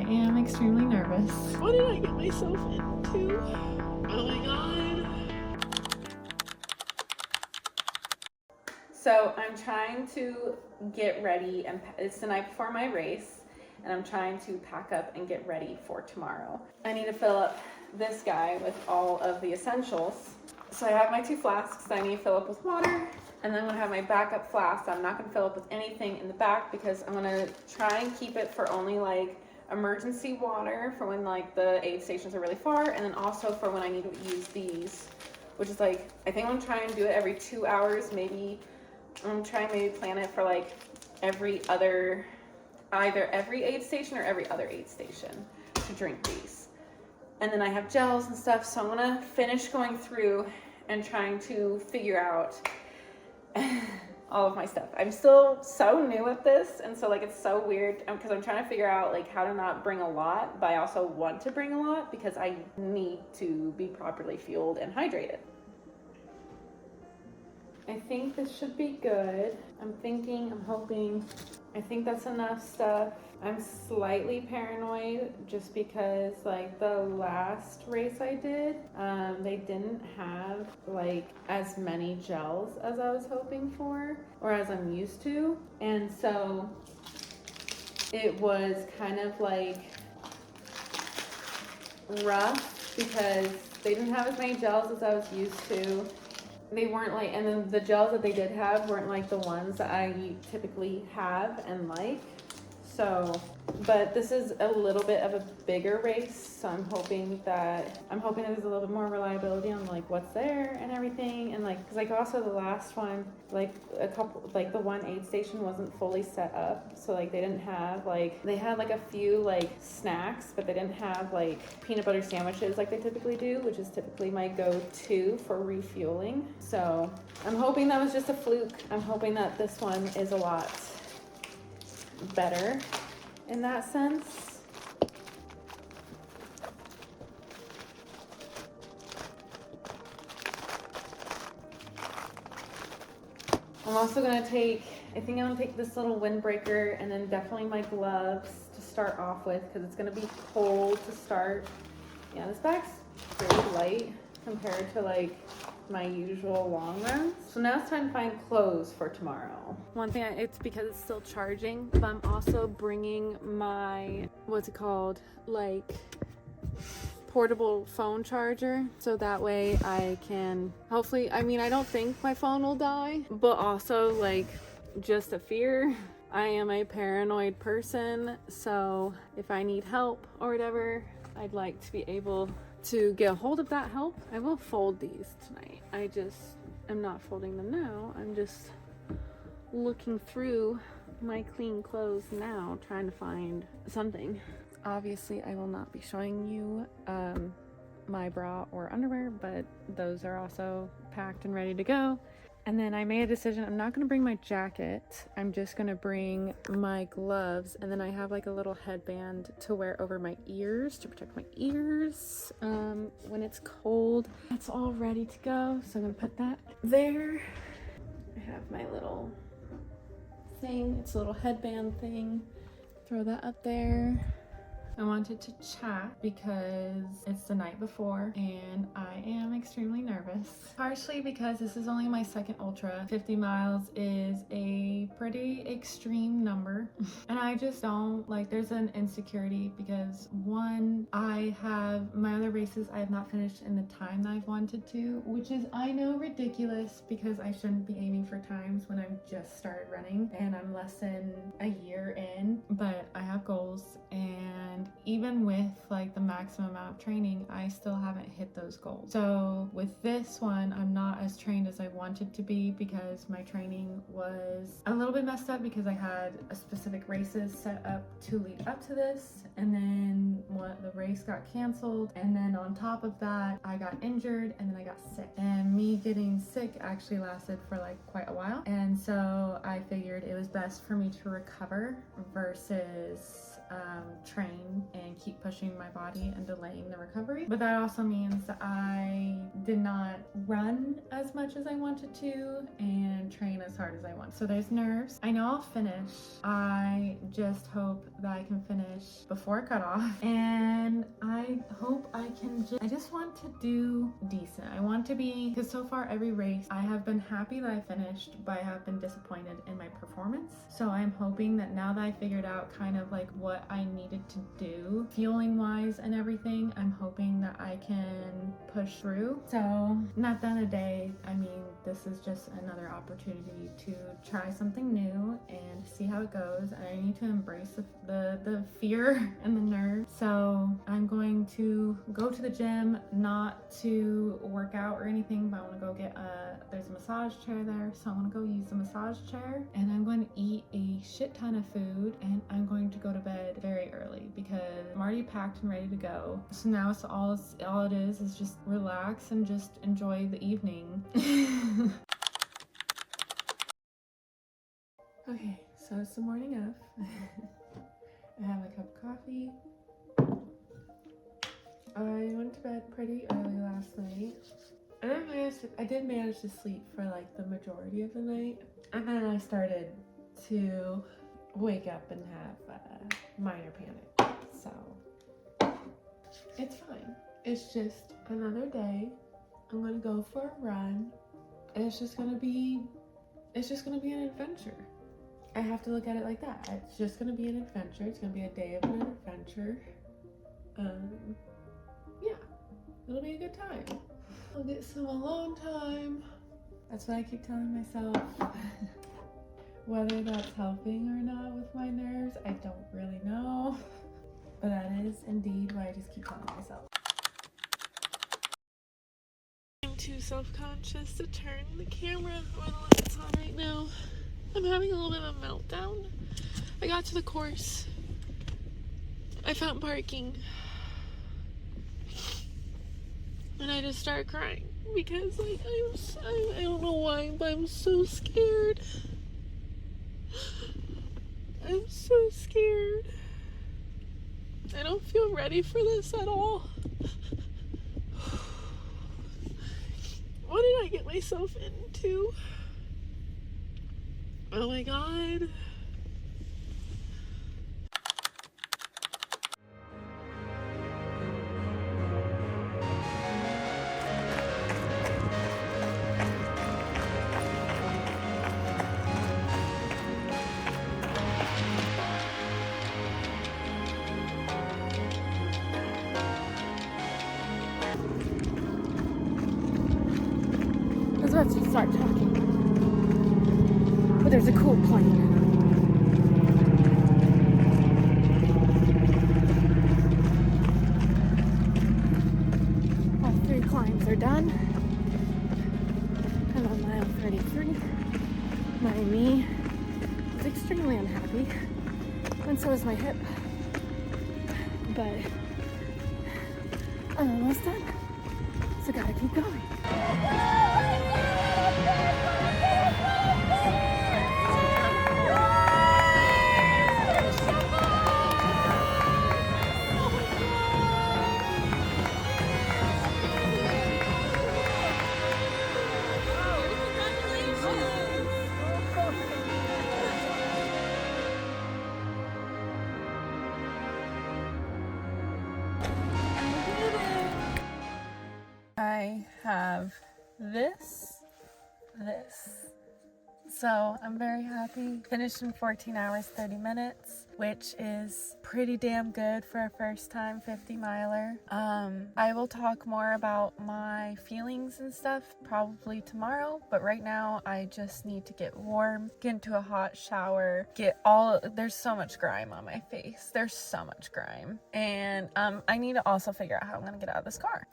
am extremely nervous. What did I get myself into? Oh my god. So I'm trying to get ready, and it's the night before my race, and I'm trying to pack up and get ready for tomorrow. I need to fill up this guy with all of the essentials. So I have my 2 flasks that I need to fill up with water, and then I'm gonna have my backup flask. I'm not gonna fill up with anything in the back because I'm gonna try and keep it for only like emergency water for when like the aid stations are really far, and then also for when I need to use these, which is like, I think I'm gonna try and do it every 2 hours, maybe. I'm gonna try and maybe plan it for like either every aid station or every other aid station to drink these. And then I have gels and stuff, so I'm gonna finish going through and trying to figure out all of my stuff. I'm still so new at this, and so like it's so weird because I'm trying to figure out like how to not bring a lot, but I also want to bring a lot because I need to be properly fueled and hydrated. I think this should be good. I'm hoping, I think that's enough stuff. I'm slightly paranoid just because like the last race I did, they didn't have like as many gels as I was hoping for or as I'm used to. And so it was kind of like rough because they didn't have as many gels as I was used to. They weren't like, and then the gels that they did have weren't like the ones that I typically have and like. So, but this is a little bit of a bigger race, so I'm hoping that there's a little bit more reliability on like what's there and everything, and like, cause like also the last one, like the one aid station wasn't fully set up, so like they didn't have like, they had like a few like snacks, but they didn't have like peanut butter sandwiches like they typically do, which is typically my go-to for refueling. So I'm hoping that was just a fluke. I'm hoping that this one is a lot better in that sense. I'm also gonna take, I think I'm gonna take this little windbreaker and then definitely my gloves to start off with because it's gonna be cold to start. Yeah, this bag's very light compared to like my usual long runs. So now it's time to find clothes for tomorrow. One thing, it's because it's still charging, but I'm also bringing my, what's it called? Like portable phone charger. So that way I can hopefully, I mean, I don't think my phone will die, but also like just a fear. I am a paranoid person. So if I need help or whatever, I'd like to be able to get a hold of that help. I will fold these tonight. I just am not folding them now. I'm just looking through my clean clothes now, trying to find something. Obviously, I will not be showing you my bra or underwear, but those are also packed and ready to go. And then I made a decision, I'm not gonna bring my jacket. I'm just gonna bring my gloves. And then I have like a little headband to wear over my ears to protect my ears when it's cold. It's all ready to go. So I'm gonna put that there. I have my little thing. It's a little headband thing. Throw that up there. I wanted to chat because it's the night before and I am extremely nervous. Partially because this is only my second ultra. 50 miles is a pretty extreme number. And I just don't, like, there's an insecurity because one, I have my other races I have not finished in the time that I've wanted to, which is, I know, ridiculous because I shouldn't be aiming for times when I've just started running and I'm less than a year in, but I have goals, and even with like the maximum amount of training, I still haven't hit those goals. So with this one, I'm not as trained as I wanted to be because my training was a little bit messed up because I had a specific races set up to lead up to this, and then the race got canceled, and then on top of that I got injured, and then I got sick, and me getting sick actually lasted for like quite a while, and so I figured it was best for me to recover versus train and keep pushing my body and delaying the recovery. But that also means that I did not run as much as I wanted to and train as hard as I want. So there's nerves. I know I'll finish. I just hope that I can finish before cutoff, and I hope I can I just want to do decent. I want to be, because so far every race I have been happy that I finished, but I have been disappointed in my performance. So I'm hoping that now that I figured out kind of like what I needed to do fueling wise and everything, I'm hoping that I can push through. So not done a day. I mean, this is just another opportunity to try something new and see how it goes. And I need to embrace the fear and the nerves. So I'm going to go to the gym, not to work out or anything, but I want to go get there's a massage chair there, so I want to go use the massage chair, and I'm going to eat a shit ton of food, and I'm going to go to bed very early because I'm already packed and ready to go. So now it's all it is just relax and just enjoy the evening. Okay, so it's the morning of. I have a cup of coffee. I went to bed pretty early last night. I did manage to sleep for like the majority of the night, and then I started to wake up and have minor panic. So it's fine. It's just another day. I'm gonna go for a run. And it's just gonna be an adventure. I have to look at it like that. It's just gonna be an adventure. It's gonna be a day of an adventure. Yeah, it'll be a good time. I'll get some alone time. That's what I keep telling myself. Whether that's helping or not with my nerves, I don't really know. But that is indeed what I just keep telling myself. I'm too self-conscious to turn the camera or the lights on right now. I'm having a little bit of a meltdown. I got to the course. I found parking. And I just started crying because like I don't know why, but I'm so scared. I'm so scared. I don't feel ready for this at all. What did I get myself into? Oh my god. I was about to start talking, but there's a cool plane. All 3 climbs are done. I'm on mile 33. My knee is extremely unhappy, and so is my hip. But I'm almost done, so gotta keep going. I have this. So I'm very happy. Finished in 14 hours, 30 minutes, which is pretty damn good for a first time 50 miler. I will talk more about my feelings and stuff probably tomorrow, but right now I just need to get warm, get into a hot shower, there's so much grime on my face. There's so much grime. And I need to also figure out how I'm gonna get out of this car.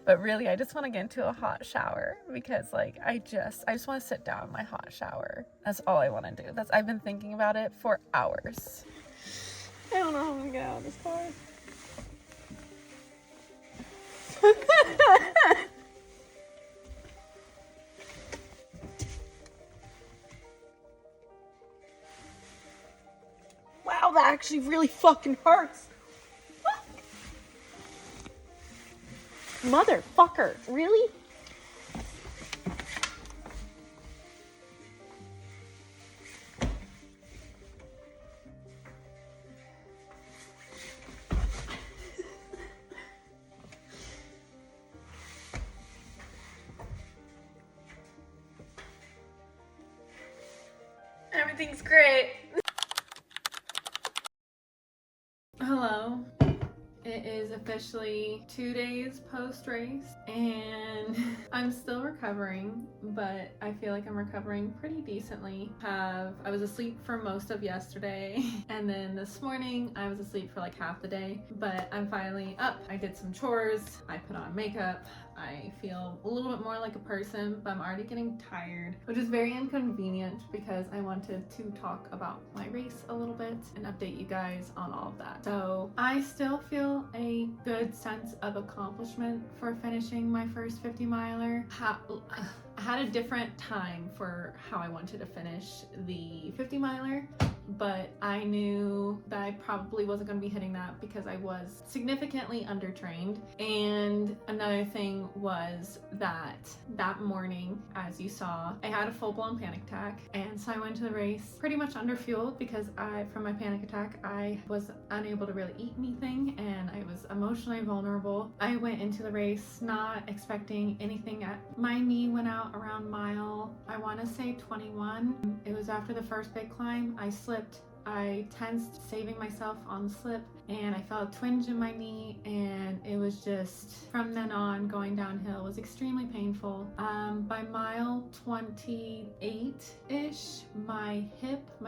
But really, I just want to get into a hot shower because like I just want to sit down in my hot shower. That's all I want to do. I've been thinking about it for hours. I don't know how I'm gonna get out of this car. Wow, that actually really fucking hurts. Motherfucker, really? Everything's great. Hello. It is officially 2 days post-race and I'm still recovering, but I feel like I'm recovering pretty decently. I was asleep for most of yesterday and then this morning I was asleep for like half the day, but I'm finally up. I did some chores, I put on makeup, I feel a little bit more like a person, but I'm already getting tired, which is very inconvenient because I wanted to talk about my race a little bit and update you guys on all of that. So I still feel a good sense of accomplishment for finishing my first 50 miler. I had a different time for how I wanted to finish the 50 miler, but I knew that I probably wasn't going to be hitting that because I was significantly undertrained. And another thing was that morning, as you saw, I had a full-blown panic attack, and so I went to the race pretty much underfueled because from my panic attack I was unable to really eat anything and I was emotionally vulnerable. I went into the race not expecting anything. My knee went out around mile, I want to say 21. It was after the first big climb. I slipped. I tensed, saving myself on the slip, and I felt a twinge in my knee, and it was just, from then on, going downhill was extremely painful. By mile 28-ish, my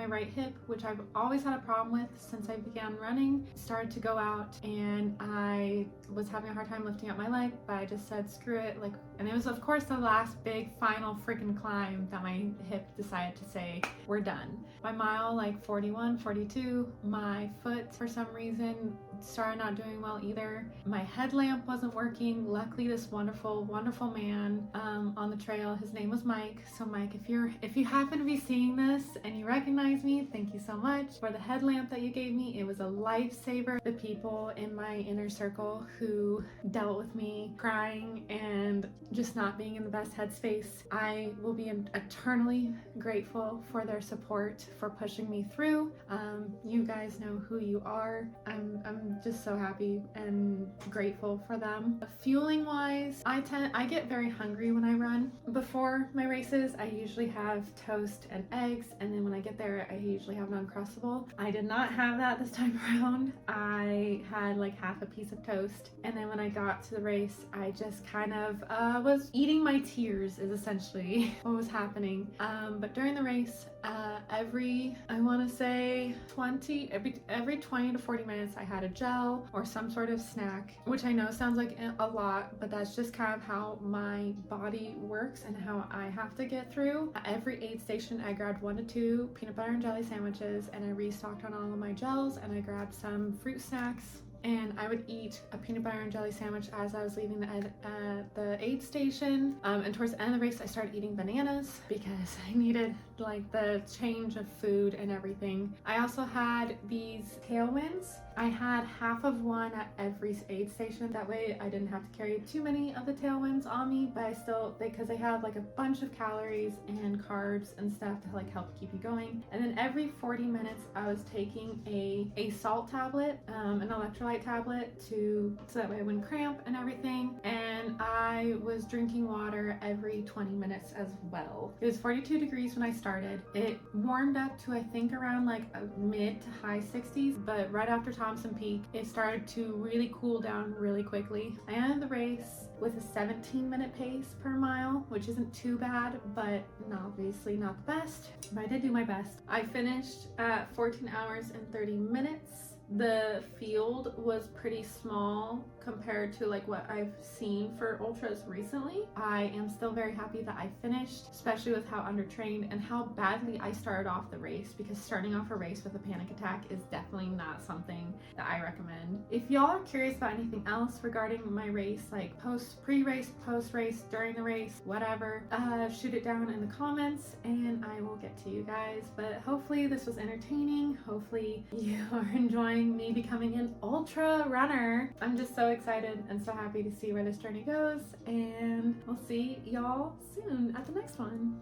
right hip, which I've always had a problem with since I began running, started to go out, and I was having a hard time lifting up my leg, but I just said, screw it, and it was of course the last big final freaking climb that my hip decided to say, we're done. By mile 41, 42, my foot for some reason started not doing well either. My headlamp wasn't working. Luckily, this wonderful man on the trail, his name was Mike. So Mike, if you happen to be seeing this and you recognize me, thank you so much for the headlamp that you gave me. It was a lifesaver. The people in my inner circle who dealt with me crying and just not being in the best headspace, I will be eternally grateful for their support, for pushing me through. You guys know who you are. I'm just so happy and grateful for them. Fueling wise, I get very hungry when I run. Before my races, I usually have toast and eggs, and then when I get there, I usually have an Uncrustable. I did not have that this time around. I had like half a piece of toast, and then when I got to the race, I just kind of was eating my tears is essentially what was happening. But during the race, every 20 to 40 minutes I had a gel or some sort of snack, which I know sounds like a lot, but that's just kind of how my body works and how I have to get through. At every aid station I grabbed 1 to 2 peanut butter and jelly sandwiches, and I restocked on all of my gels, and I grabbed some fruit snacks, and I would eat a peanut butter and jelly sandwich as I was leaving the aid station. And towards the end of the race, I started eating bananas because I needed like the change of food and everything. I also had these tailwinds. I had half of one at every aid station. That way I didn't have to carry too many of the tailwinds on me, but because they have like a bunch of calories and carbs and stuff to like help keep you going. And then every 40 minutes I was taking a salt tablet, an electrolyte tablet so that way I wouldn't cramp and everything. And I was drinking water every 20 minutes as well. It was 42 degrees when I started. It warmed up to I think around like a mid to high 60s, but right after Thompson Peak, it started to really cool down really quickly. I ended the race with a 17-minute pace per mile, which isn't too bad, but obviously not the best, but I did do my best. I finished at 14 hours and 30 minutes. The field was pretty small compared to like what I've seen for ultras recently. I am still very happy that I finished, especially with how undertrained and how badly I started off the race, because starting off a race with a panic attack is definitely not something that I recommend. If y'all are curious about anything else regarding my race, like pre-race, post-race, during the race, whatever, shoot it down in the comments and I will get to you guys. But hopefully this was entertaining. Hopefully you are enjoying me becoming an ultra runner. I'm just so excited and so happy to see where this journey goes, and we'll see y'all soon at the next one.